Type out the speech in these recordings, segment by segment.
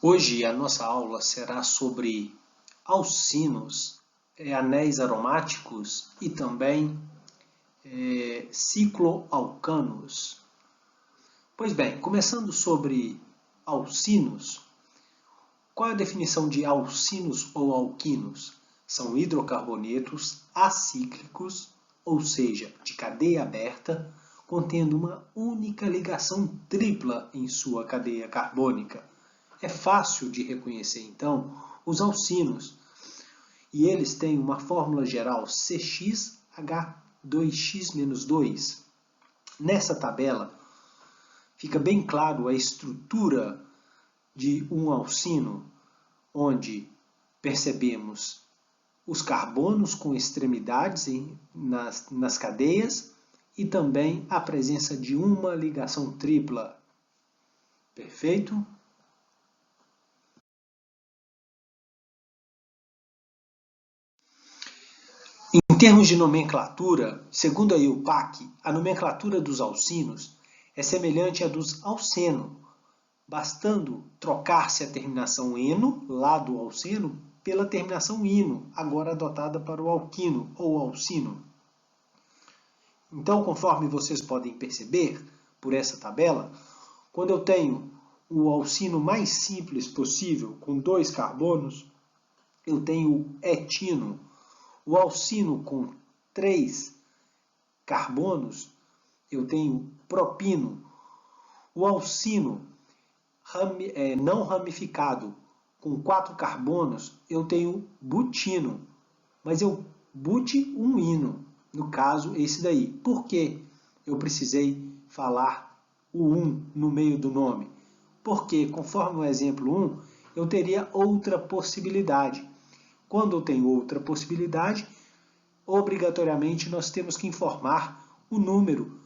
Hoje a nossa aula será sobre alcinos, anéis aromáticos e também cicloalcanos. Pois bem, começando sobre alcinos, qual é a definição de alcinos ou alquinos? São hidrocarbonetos acíclicos, ou seja, de cadeia aberta, contendo uma única ligação tripla em sua cadeia carbônica. É fácil de reconhecer, então, os alcinos. E eles têm uma fórmula geral CxH2x-2. Nessa tabela, fica bem claro a estrutura de um alcino, onde percebemos os carbonos com extremidades nas cadeias e também a presença de uma ligação tripla. Perfeito? Em termos de nomenclatura, segundo a IUPAC, a nomenclatura dos alcinos é semelhante à dos alceno, bastando trocar-se a terminação eno, lá do alceno, pela terminação ino, agora adotada para o alquino ou alcino. Então, conforme vocês podem perceber por essa tabela, quando eu tenho o alcino mais simples possível, com 2 carbonos, eu tenho o etino. O alcino com 3 carbonos, eu tenho propino. O alcino não ramificado com 4 carbonos, eu tenho butino. Mas eu buti-1-ino, no caso esse daí. Por que eu precisei falar o 1 no meio do nome? Porque, conforme o exemplo 1, eu teria outra possibilidade. Quando eu tenho outra possibilidade, obrigatoriamente nós temos que informar o número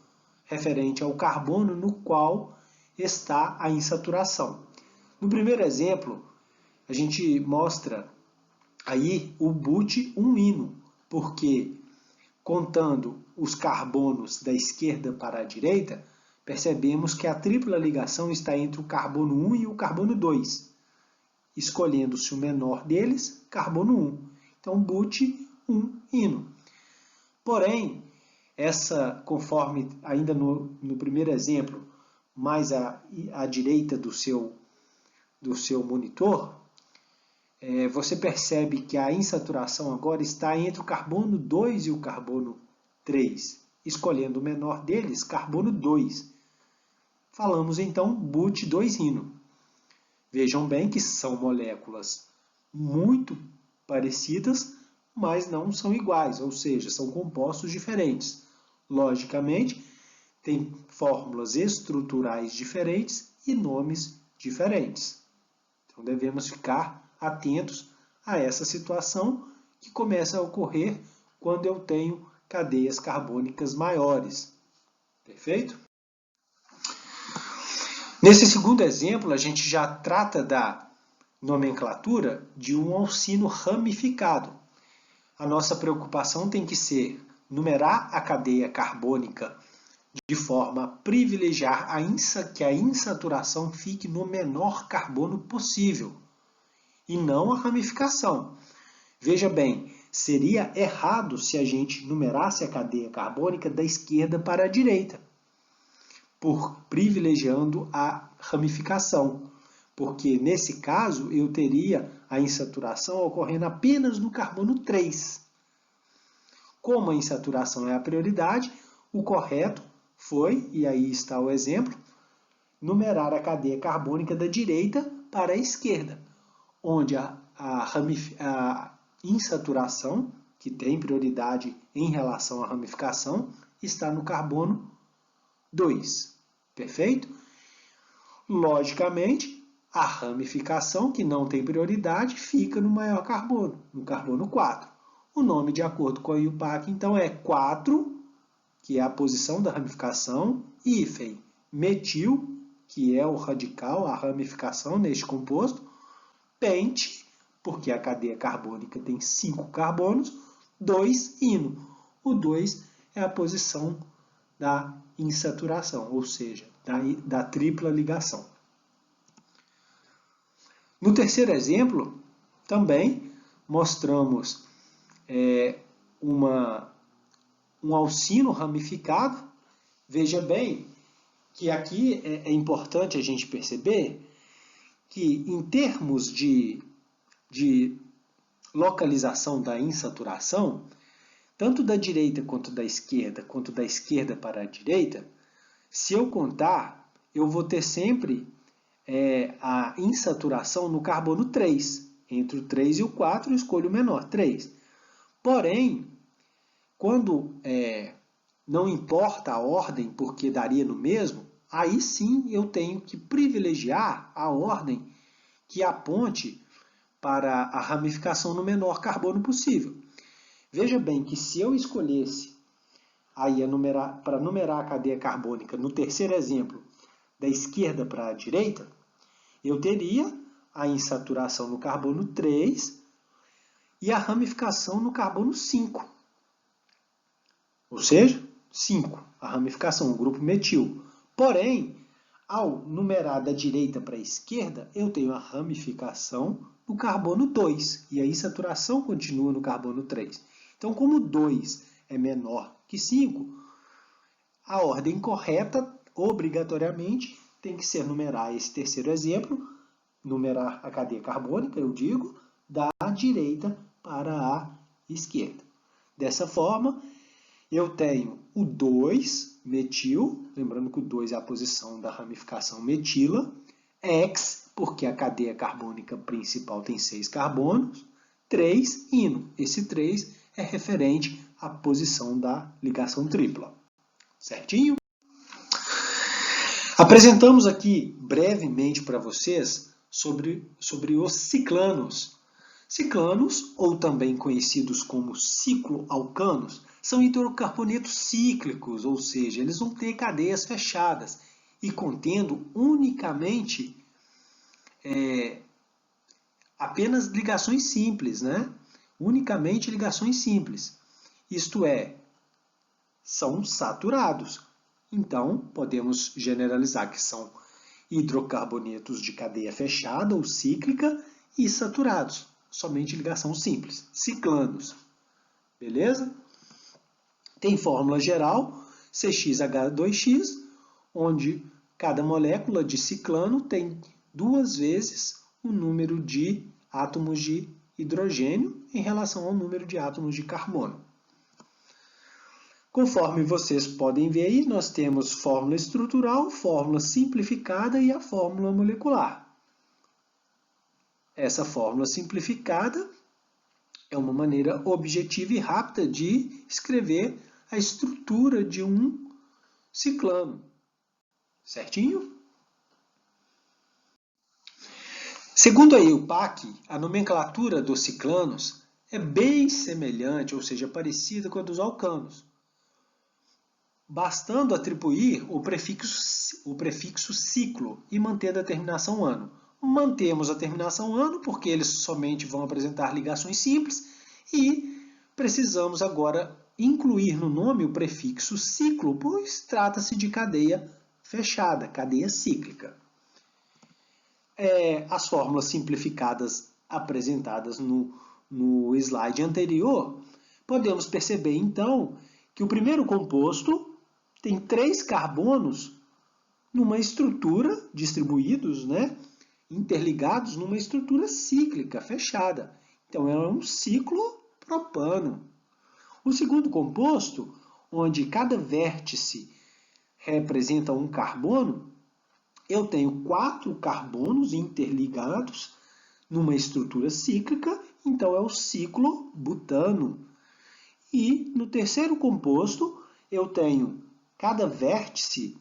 referente ao carbono no qual está a insaturação. No primeiro exemplo, a gente mostra aí o but-1-ino, porque contando os carbonos da esquerda para a direita, percebemos que a tripla ligação está entre o carbono 1 e o carbono 2. Escolhendo-se o menor deles, carbono 1. Então, but-1-ino. Porém, conforme ainda no primeiro exemplo, mais à direita do seu monitor, você percebe que a insaturação agora está entre o carbono 2 e o carbono 3. Escolhendo o menor deles, carbono 2. Falamos então but-2-ino. Vejam bem que são moléculas muito parecidas, mas não são iguais, ou seja, são compostos diferentes. Logicamente, têm fórmulas estruturais diferentes e nomes diferentes. Então, devemos ficar atentos a essa situação que começa a ocorrer quando eu tenho cadeias carbônicas maiores. Perfeito? Nesse segundo exemplo, a gente já trata da nomenclatura de um alcino ramificado. A nossa preocupação tem que ser numerar a cadeia carbônica de forma a privilegiar que a insaturação fique no menor carbono possível, e não a ramificação. Veja bem, seria errado se a gente numerasse a cadeia carbônica da esquerda para a direita, privilegiando a ramificação, porque nesse caso eu teria a insaturação ocorrendo apenas no carbono 3. Como a insaturação é a prioridade, o correto foi, e aí está o exemplo, numerar a cadeia carbônica da direita para a esquerda, onde a insaturação, que tem prioridade em relação à ramificação, está no carbono 2. Perfeito? Logicamente, a ramificação, que não tem prioridade, fica no maior carbono, no carbono 4. O nome, de acordo com a IUPAC, então, é 4, que é a posição da ramificação, hífen metil, que é o radical, a ramificação neste composto, pente, porque a cadeia carbônica tem 5 carbonos, 2-ino. O 2 é a posição da insaturação, ou seja, da tripla ligação. No terceiro exemplo, também mostramos um alcino ramificado. Veja bem que aqui é importante a gente perceber que, em termos de localização da insaturação, tanto da direita quanto da esquerda para a direita, se eu contar, eu vou ter sempre a insaturação no carbono 3. Entre o 3 e o 4, eu escolho o menor, 3. Porém, quando não importa a ordem, porque daria no mesmo, aí sim eu tenho que privilegiar a ordem que aponte para a ramificação no menor carbono possível. Veja bem que se eu escolhesse aí para numerar a cadeia carbônica no terceiro exemplo, da esquerda para a direita, eu teria a insaturação no carbono 3 e a ramificação no carbono 5. Ou seja, 5, a ramificação, o grupo metil. Porém, ao numerar da direita para a esquerda, eu tenho a ramificação no carbono 2 e a insaturação continua no carbono 3. Então, como 2 é menor que 5, a ordem correta, obrigatoriamente, tem que ser numerar esse terceiro exemplo, numerar a cadeia carbônica, eu digo, da direita para a esquerda. Dessa forma, eu tenho o 2-metil, lembrando que o 2 é a posição da ramificação metila, X, porque a cadeia carbônica principal tem 6 carbonos, 3, ino. Esse 3 é referente à posição da ligação tripla. Certinho? Apresentamos aqui brevemente para vocês sobre os ciclanos. Ciclanos, ou também conhecidos como cicloalcanos, são hidrocarbonetos cíclicos, ou seja, eles vão ter cadeias fechadas e contendo unicamente apenas ligações simples, né? Unicamente ligações simples. Isto é, são saturados. Então, podemos generalizar que são hidrocarbonetos de cadeia fechada ou cíclica e saturados. Somente ligação simples, ciclanos. Beleza? Tem fórmula geral, CxH2x, onde cada molécula de ciclano tem 2 vezes o número de átomos de hidrogênio em relação ao número de átomos de carbono. Conforme vocês podem ver aí, nós temos fórmula estrutural, fórmula simplificada e a fórmula molecular. Essa fórmula simplificada é uma maneira objetiva e rápida de escrever a estrutura de um ciclano. Certinho? Segundo a EUPAC, a nomenclatura dos ciclanos é bem semelhante, ou seja, parecida com a dos alcanos, bastando atribuir o prefixo ciclo e mantendo a terminação ano. Mantemos a terminação ano porque eles somente vão apresentar ligações simples e precisamos agora incluir no nome o prefixo ciclo, pois trata-se de cadeia fechada, cadeia cíclica. As fórmulas simplificadas apresentadas no slide anterior, podemos perceber então que o primeiro composto tem 3 carbonos numa estrutura, distribuídos, né, interligados numa estrutura cíclica, fechada. Então, é um ciclo propano. O segundo composto, onde cada vértice representa um carbono, eu tenho 4 carbonos interligados numa estrutura cíclica, então é o ciclobutano. E no terceiro composto, eu tenho cada vértice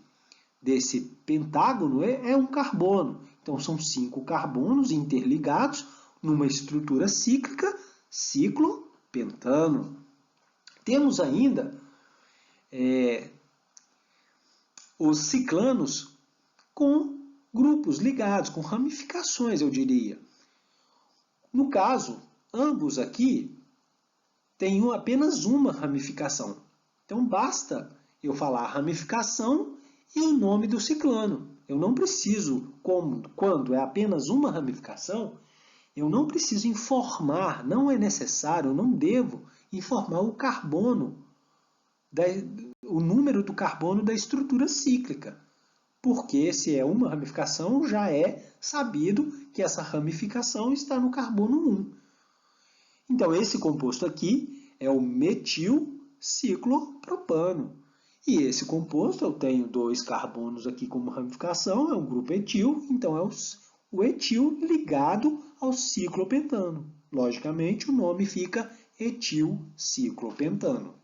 desse pentágono é um carbono. Então, são 5 carbonos interligados numa estrutura cíclica, ciclopentano. Temos ainda os ciclanos com grupos ligados, com ramificações, eu diria. No caso, ambos aqui têm apenas uma ramificação. Então, basta eu falar a ramificação e o nome do ciclano. eu não preciso, quando é apenas uma ramificação, eu não preciso informar, não é necessário, eu não devo informar o carbono, o número do carbono da estrutura cíclica. Porque se é uma ramificação, já é sabido que essa ramificação está no carbono 1. Então, esse composto aqui é o metilciclopropano. E esse composto, eu tenho 2 carbonos aqui como ramificação, é um grupo etil, então é o etil ligado ao ciclopentano. Logicamente, o nome fica etilciclopentano.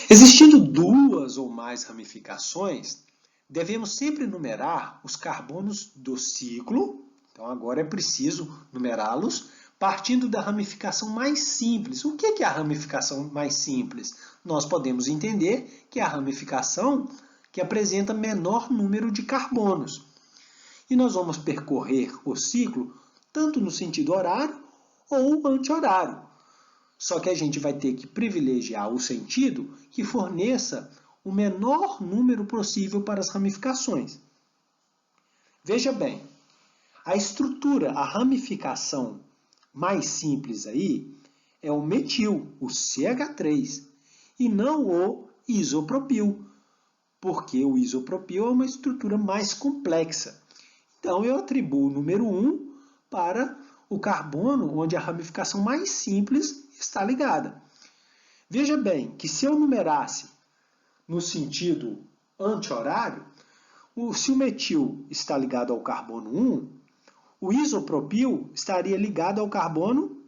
Existindo 2 ou mais ramificações, devemos sempre numerar os carbonos do ciclo. Então, agora é preciso numerá-los partindo da ramificação mais simples. O que é a ramificação mais simples? Nós podemos entender que é a ramificação que apresenta menor número de carbonos. E nós vamos percorrer o ciclo tanto no sentido horário ou anti-horário. Só que a gente vai ter que privilegiar o sentido que forneça o menor número possível para as ramificações. Veja bem, a estrutura, a ramificação mais simples aí é o metil, o CH3, e não o isopropil, porque o isopropil é uma estrutura mais complexa. Então, eu atribuo o número 1 para o carbono onde a ramificação mais simples está ligada. Veja bem que se eu numerasse no sentido anti-horário, se o metil está ligado ao carbono 1, o isopropil estaria ligado ao carbono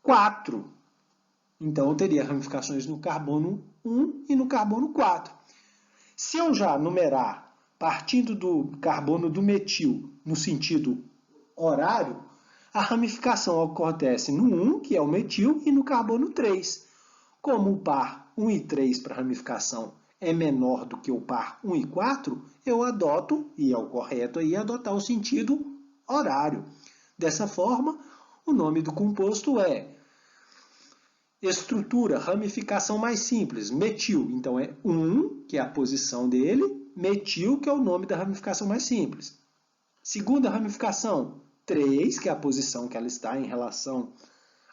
4. Então, eu teria ramificações no carbono 1 e no carbono 4. Se eu já numerar partindo do carbono do metil no sentido horário, a ramificação acontece no 1, que é o metil, e no carbono 3. Como o par 1 e 3 para ramificação é menor do que o par 1 e 4, eu adoto, e é o correto aí, adotar o sentido horário. Dessa forma, o nome do composto é estrutura, ramificação mais simples, metil. Então, é 1, que é a posição dele, metil, que é o nome da ramificação mais simples. Segunda ramificação, 3, que é a posição que ela está em relação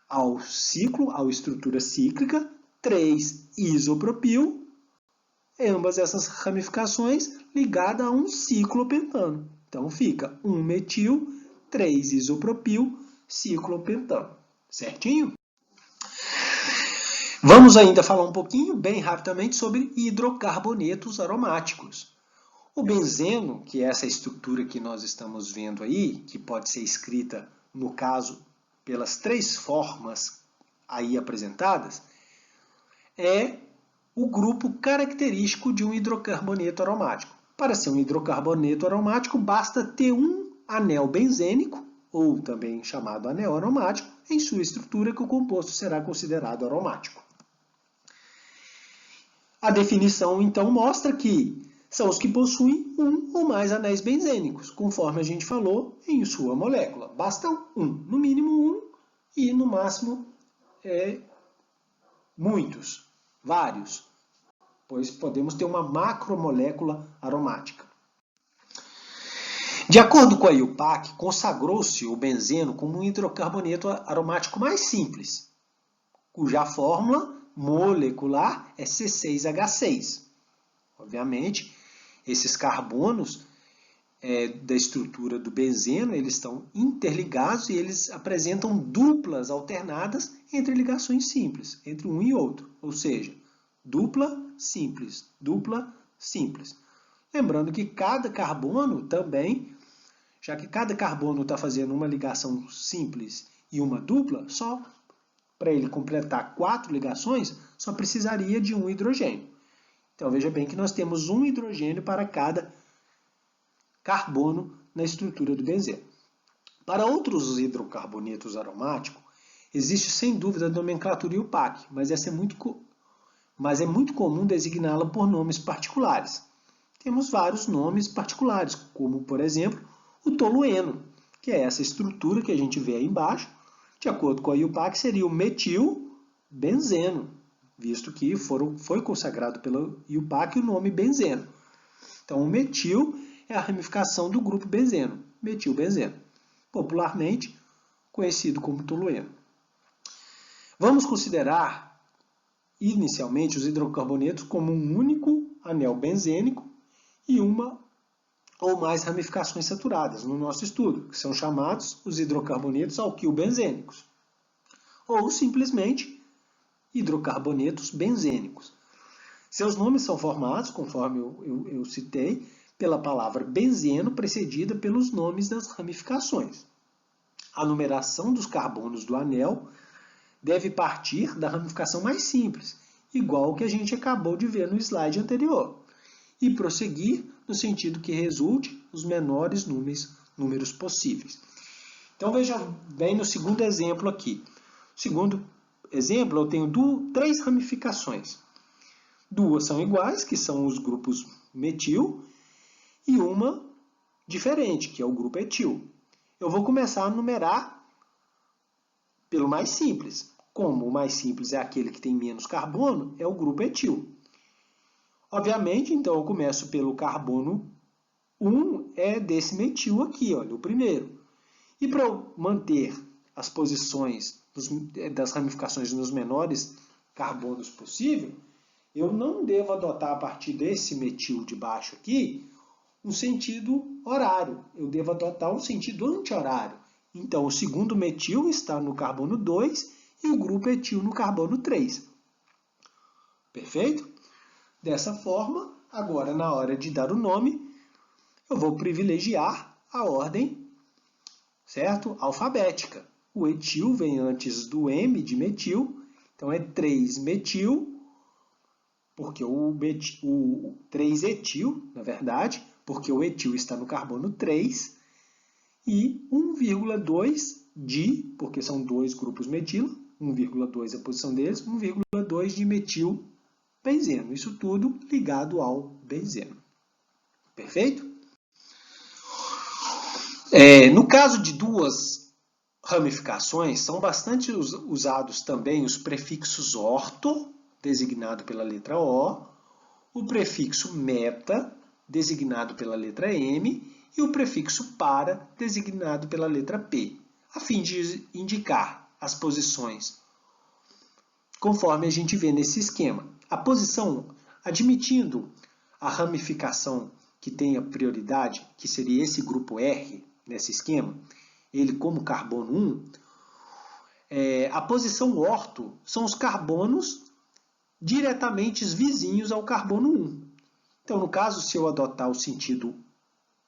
ao ciclo, à estrutura cíclica, 3 isopropil, ambas essas ramificações ligadas a um ciclopentano. Então fica 1 metil, 3 isopropil, ciclopentano. Certinho? Vamos ainda falar um pouquinho, bem rapidamente, sobre hidrocarbonetos aromáticos. O benzeno, que é essa estrutura que nós estamos vendo aí, que pode ser escrita, no caso, pelas 3 formas aí apresentadas, é o grupo característico de um hidrocarboneto aromático. Para ser um hidrocarboneto aromático, basta ter um anel benzênico, ou também chamado anel aromático, em sua estrutura que o composto será considerado aromático. A definição, então, mostra que são os que possuem um ou mais anéis benzênicos, conforme a gente falou em sua molécula. Basta um, no mínimo um, e no máximo muitos, vários, pois podemos ter uma macromolécula aromática. De acordo com a IUPAC, consagrou-se o benzeno como um hidrocarboneto aromático mais simples, cuja fórmula molecular é C6H6. Obviamente, esses carbonos da estrutura do benzeno, eles estão interligados e eles apresentam duplas alternadas entre ligações simples, entre um e outro. Ou seja, dupla, simples, dupla, simples. Lembrando que cada carbono também, já que cada carbono está fazendo uma ligação simples e uma dupla, só para ele completar 4 ligações, só precisaria de um hidrogênio. Então, veja bem que nós temos um hidrogênio para cada carbono na estrutura do benzeno. Para outros hidrocarbonetos aromáticos, existe sem dúvida a nomenclatura IUPAC, mas é muito comum designá-la por nomes particulares. Temos vários nomes particulares, como, por exemplo, o tolueno, que é essa estrutura que a gente vê aí embaixo. De acordo com a IUPAC, seria o metilbenzeno. visto que foi consagrado pela IUPAC o nome benzeno. Então, o metil é a ramificação do grupo benzeno, metilbenzeno, popularmente conhecido como tolueno. Vamos considerar, inicialmente, os hidrocarbonetos como um único anel benzênico e uma ou mais ramificações saturadas no nosso estudo, que são chamados os hidrocarbonetos alquilbenzênicos, ou simplesmente hidrocarbonetos benzênicos. Seus nomes são formados, conforme eu citei, pela palavra benzeno precedida pelos nomes das ramificações. A numeração dos carbonos do anel deve partir da ramificação mais simples, igual ao que a gente acabou de ver no slide anterior, e prosseguir no sentido que resulte os menores números possíveis. Então veja bem no segundo exemplo aqui. No segundo exemplo, eu tenho 3 ramificações. 2 são iguais, que são os grupos metil, e uma diferente, que é o grupo etil. Eu vou começar a numerar pelo mais simples. Como o mais simples é aquele que tem menos carbono, é o grupo etil. Obviamente, então, eu começo pelo carbono 1, é desse metil aqui, olha, o primeiro. E para eu manter as posições das ramificações nos menores carbonos possível, eu não devo adotar a partir desse metil de baixo aqui um sentido horário. Eu devo adotar um sentido anti-horário. Então, o segundo metil está no carbono 2 e o grupo etil no carbono 3. Perfeito? Dessa forma, agora na hora de dar o nome, eu vou privilegiar a ordem, certo? Alfabética. O etil vem antes do M de metil, então é 3-metil, porque o 3-etil, na verdade, porque o etil está no carbono 3, e 1,2 di, porque são 2 grupos metilo, 1,2 é a posição deles, 1,2 de metilbenzeno. Isso tudo ligado ao benzeno. Perfeito? No caso de 2 ramificações, são bastante usados também os prefixos orto, designado pela letra O, o prefixo meta, designado pela letra M, e o prefixo para, designado pela letra P, a fim de indicar as posições, conforme a gente vê nesse esquema. A posição, admitindo a ramificação que tenha prioridade, que seria esse grupo R, nesse esquema, ele como carbono 1, a posição orto são os carbonos diretamente vizinhos ao carbono 1. Então, no caso, se eu adotar o sentido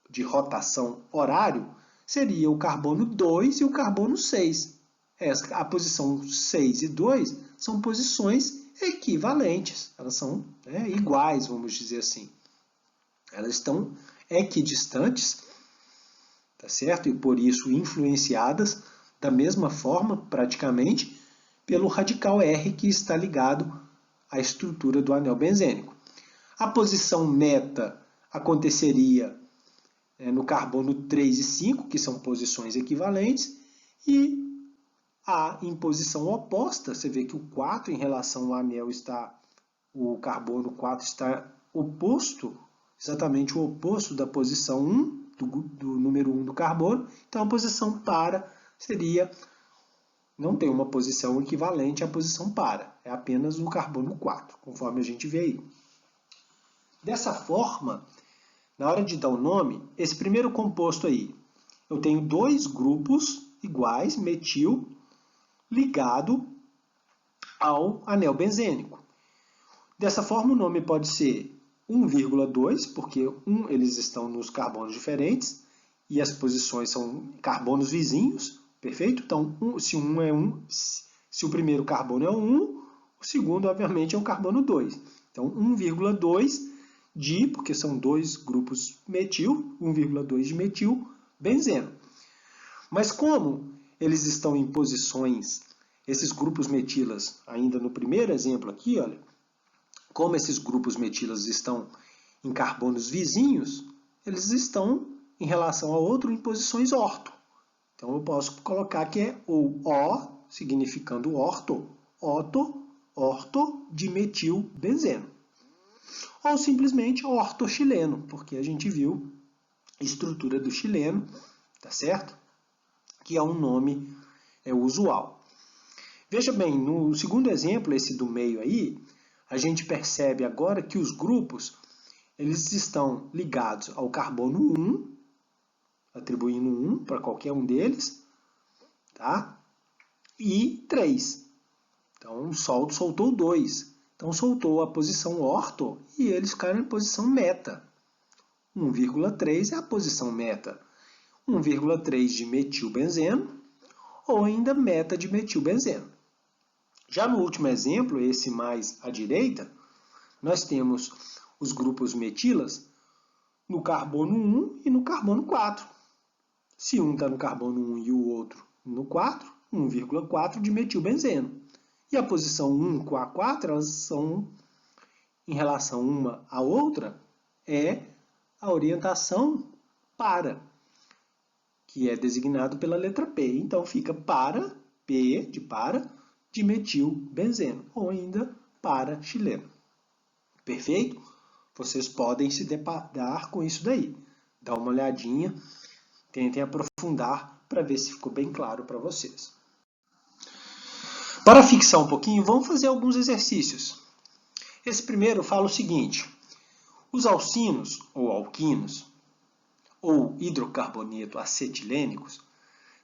de rotação horário, seria o carbono 2 e o carbono 6. A posição 6 e 2 são posições equivalentes, elas são iguais, vamos dizer assim. Elas estão equidistantes, tá certo? E por isso influenciadas da mesma forma, praticamente, pelo radical R que está ligado à estrutura do anel benzênico. A posição meta aconteceria no carbono 3 e 5, que são posições equivalentes, e em posição oposta, você vê que o 4 em relação ao anel o carbono 4 está oposto, exatamente o oposto da posição 1, do número 1 do carbono. Então a posição para não tem uma posição equivalente à posição para, é apenas o carbono 4, conforme a gente vê aí. Dessa forma, na hora de dar o nome, esse primeiro composto aí, eu tenho 2 grupos iguais, metil, ligado ao anel benzênico. Dessa forma, o nome pode ser 1,2, porque eles estão nos carbonos diferentes, e as posições são carbonos vizinhos, perfeito? Então, se o primeiro carbono é o 1, o segundo, obviamente, é o carbono 2. Então, 1,2 di, porque são 2 grupos metil, 1,2 de metilbenzeno. Mas como eles estão em posições, esses grupos metilas, ainda no primeiro exemplo aqui, olha, como esses grupos metilas estão em carbonos vizinhos, eles estão em relação ao outro em posições orto. Então eu posso colocar que é o O, significando orto, ortodimetilbenzeno. Ou simplesmente ortoxileno, porque a gente viu a estrutura do xileno, tá certo? Que é um nome usual. Veja bem, no segundo exemplo, esse do meio aí, a gente percebe agora que os grupos eles estão ligados ao carbono 1, atribuindo 1 para qualquer um deles, tá? E 3. Então, o Sol soltou 2. Então, soltou a posição orto e eles ficaram em posição meta. 1,3 é a posição meta. 1,3 de metilbenzeno ou ainda meta de metilbenzeno. Já no último exemplo, esse mais à direita, nós temos os grupos metilas no carbono 1 e no carbono 4. Se um está no carbono 1 e o outro no 4, 1,4 de metilbenzeno. E a posição 1 com a 4, elas são, em relação uma à outra, é a orientação para, que é designado pela letra P. Então, fica para, P de metilbenzeno, ou ainda para xileno. Perfeito? Vocês podem se deparar com isso daí. Dá uma olhadinha, tentem aprofundar para ver se ficou bem claro para vocês. Para fixar um pouquinho, vamos fazer alguns exercícios. Esse primeiro fala o seguinte: os alcinos ou alquinos, ou hidrocarboneto acetilênicos,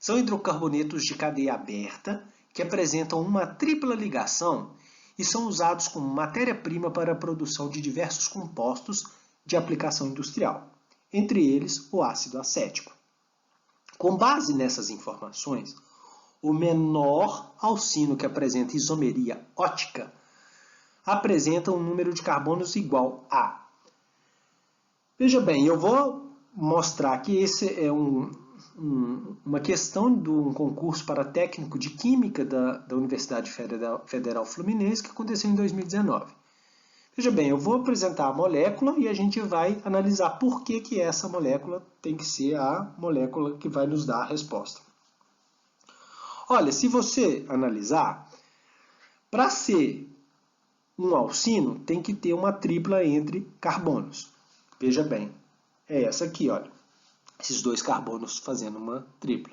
são hidrocarbonetos de cadeia aberta que apresentam uma tripla ligação e são usados como matéria-prima para a produção de diversos compostos de aplicação industrial, entre eles o ácido acético. Com base nessas informações, o menor alcino que apresenta isomeria ótica apresenta um número de carbonos igual a. Veja bem, eu vou mostrar que esse é uma questão de um concurso para técnico de Química da Universidade Federal Fluminense que aconteceu em 2019. Veja bem, eu vou apresentar a molécula e a gente vai analisar por que essa molécula tem que ser a molécula que vai nos dar a resposta. Olha, se você analisar, para ser um alcino tem que ter uma tripla entre carbonos. Veja bem, é essa aqui, olha. Esses dois carbonos fazendo uma tripla.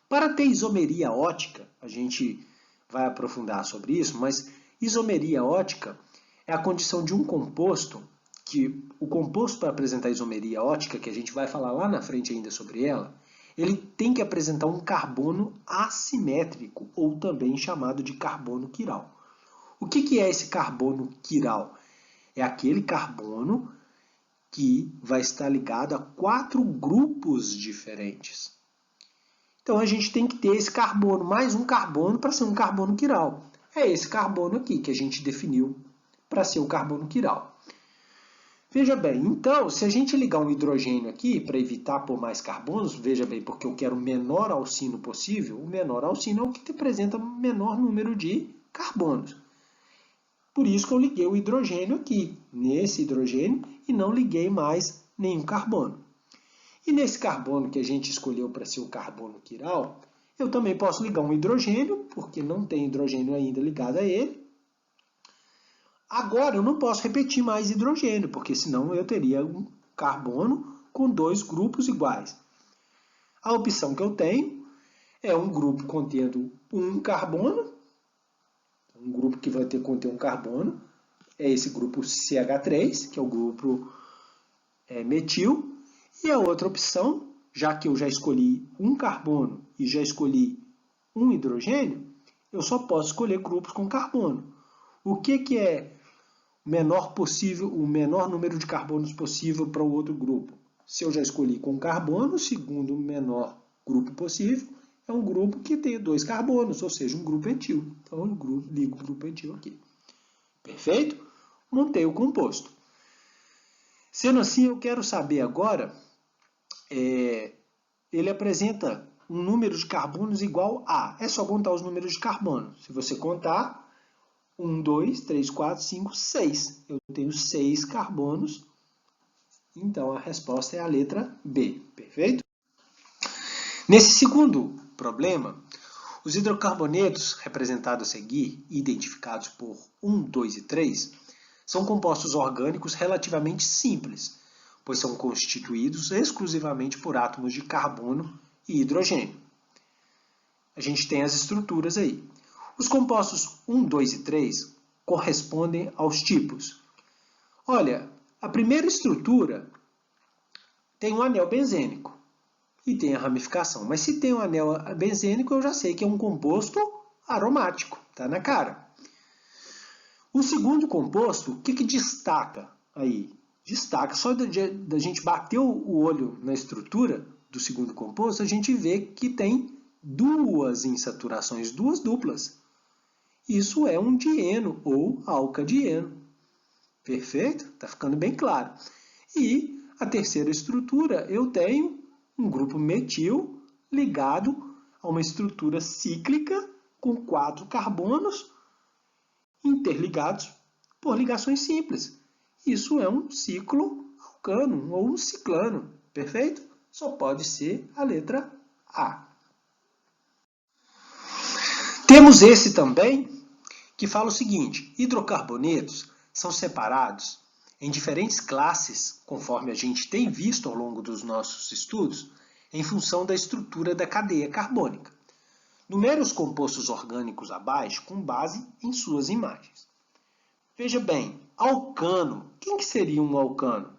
Para ter isomeria ótica, a gente vai aprofundar sobre isso, mas isomeria ótica é a condição de um composto, que o composto para apresentar isomeria ótica, que a gente vai falar lá na frente ainda sobre ela, ele tem que apresentar um carbono assimétrico, ou também chamado de carbono quiral. O que é esse carbono quiral? É aquele carbono que vai estar ligado a 4 grupos diferentes. Então, a gente tem que ter esse carbono, mais um carbono, para ser um carbono quiral. É esse carbono aqui que a gente definiu para ser o carbono quiral. Veja bem, então, se a gente ligar um hidrogênio aqui, para evitar pôr mais carbonos, veja bem, porque eu quero o menor alcino possível, o menor alcino é o que apresenta o menor número de carbonos. Por isso que eu liguei o hidrogênio aqui, nesse hidrogênio, e não liguei mais nenhum carbono. E nesse carbono que a gente escolheu para ser o carbono quiral, eu também posso ligar um hidrogênio, porque não tem hidrogênio ainda ligado a ele. Agora eu não posso repetir mais hidrogênio, porque senão eu teria um carbono com 2 grupos iguais. A opção que eu tenho é um grupo contendo um carbono, um grupo que vai conter um carbono, é esse grupo CH3, que é o grupo metil, e a outra opção, já que eu já escolhi um carbono e já escolhi um hidrogênio, eu só posso escolher grupos com carbono. O que é o menor número de carbonos possível para o outro grupo? Se eu já escolhi com carbono, o segundo menor grupo possível é um grupo que tem 2 carbonos, ou seja, um grupo etil. Então, eu ligo o grupo etil aqui. Perfeito? Montei o composto. Sendo assim, eu quero saber agora, ele apresenta um número de carbonos igual a. É só contar os números de carbono. Se você contar, 1, 2, 3, 4, 5, 6. Eu tenho 6 carbonos. Então, a resposta é a letra B. Perfeito? Nesse segundo problema, Os hidrocarbonetos, representados a seguir e identificados por 1, 2 e 3, são compostos orgânicos relativamente simples, pois são constituídos exclusivamente por átomos de carbono e hidrogênio. A gente tem as estruturas aí. Os compostos 1, 2 e 3 correspondem aos tipos. Olha, a primeira estrutura tem um anel benzênico e tem a ramificação. Mas se tem um anel benzênico, eu já sei que é um composto aromático, tá na cara. O segundo composto, o que destaca aí? Destaca, só da gente bater o olho na estrutura do segundo composto, a gente vê que tem duas insaturações, duas duplas. Isso é um dieno ou alcadieno. Perfeito? Está ficando bem claro. E a terceira estrutura, eu tenho um grupo metil ligado a uma estrutura cíclica com 4 carbonos interligados por ligações simples. Isso é um ciclo alcano ou um ciclano. Perfeito? Só pode ser a letra A. Temos esse também que fala o seguinte: hidrocarbonetos são separados em diferentes classes, conforme a gente tem visto ao longo dos nossos estudos, em função da estrutura da cadeia carbônica. Numere os compostos orgânicos abaixo com base em suas imagens. Veja bem, alcano. Quem que seria um alcano?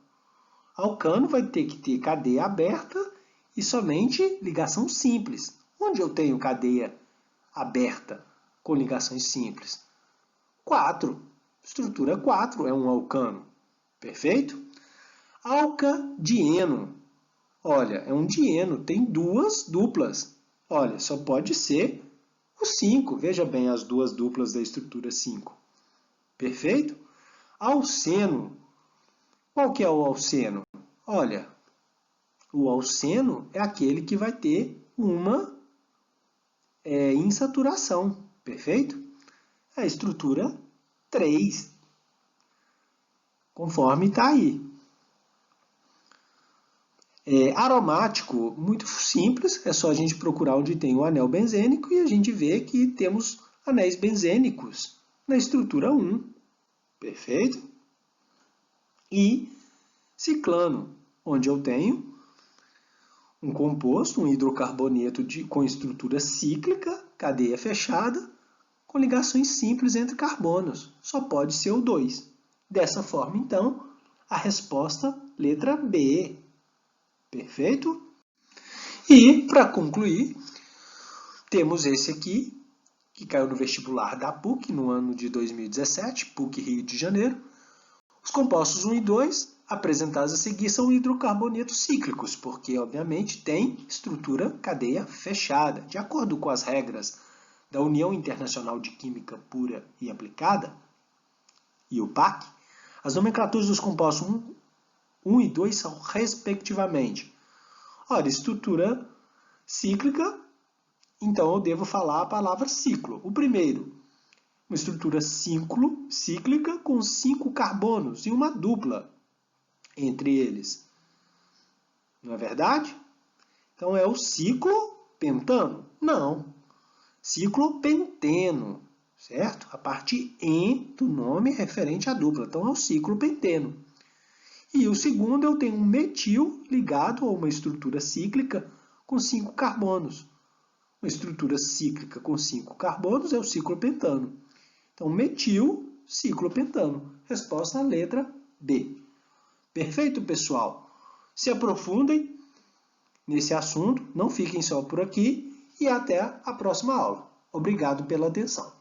Alcano vai ter que ter cadeia aberta e somente ligação simples. Onde eu tenho cadeia aberta com ligações simples? 4. Estrutura 4 é um alcano. Perfeito? Alcadieno. Olha, é um dieno, tem duas duplas. Olha, só pode ser o 5. Veja bem as duas duplas da estrutura 5. Perfeito? Alceno. Qual que é o alceno? Olha, o alceno é aquele que vai ter uma insaturação. Perfeito? É a estrutura 3. Conforme está aí. Aromático, muito simples, é só a gente procurar onde tem o anel benzênico e a gente vê que temos anéis benzênicos na estrutura 1. Perfeito? E ciclano, onde eu tenho um composto, um hidrocarboneto com estrutura cíclica, cadeia fechada, com ligações simples entre carbonos. Só pode ser o 2. Dessa forma, então, a resposta, letra B. Perfeito? E, para concluir, temos esse aqui, que caiu no vestibular da PUC no ano de 2017, PUC Rio de Janeiro. Os compostos 1 e 2, apresentados a seguir, são hidrocarbonetos cíclicos, porque, obviamente, tem estrutura cadeia fechada. De acordo com as regras da União Internacional de Química Pura e Aplicada, e o PAC, as nomenclaturas dos compostos 1 e 2 são, respectivamente, olha, estrutura cíclica, então eu devo falar a palavra ciclo. O primeiro, uma estrutura cíclica com 5 carbonos e uma dupla entre eles. Não é verdade? Então é o ciclopentano? Não. Ciclopenteno, certo? A parte "en" do nome é referente à dupla, então é o ciclopenteno. E o segundo, eu tenho um metil ligado a uma estrutura cíclica com 5 carbonos. Uma estrutura cíclica com 5 carbonos é o ciclopentano. Então, metil, ciclopentano. Resposta à letra B. Perfeito, pessoal? Se aprofundem nesse assunto, não fiquem só por aqui e até a próxima aula. Obrigado pela atenção.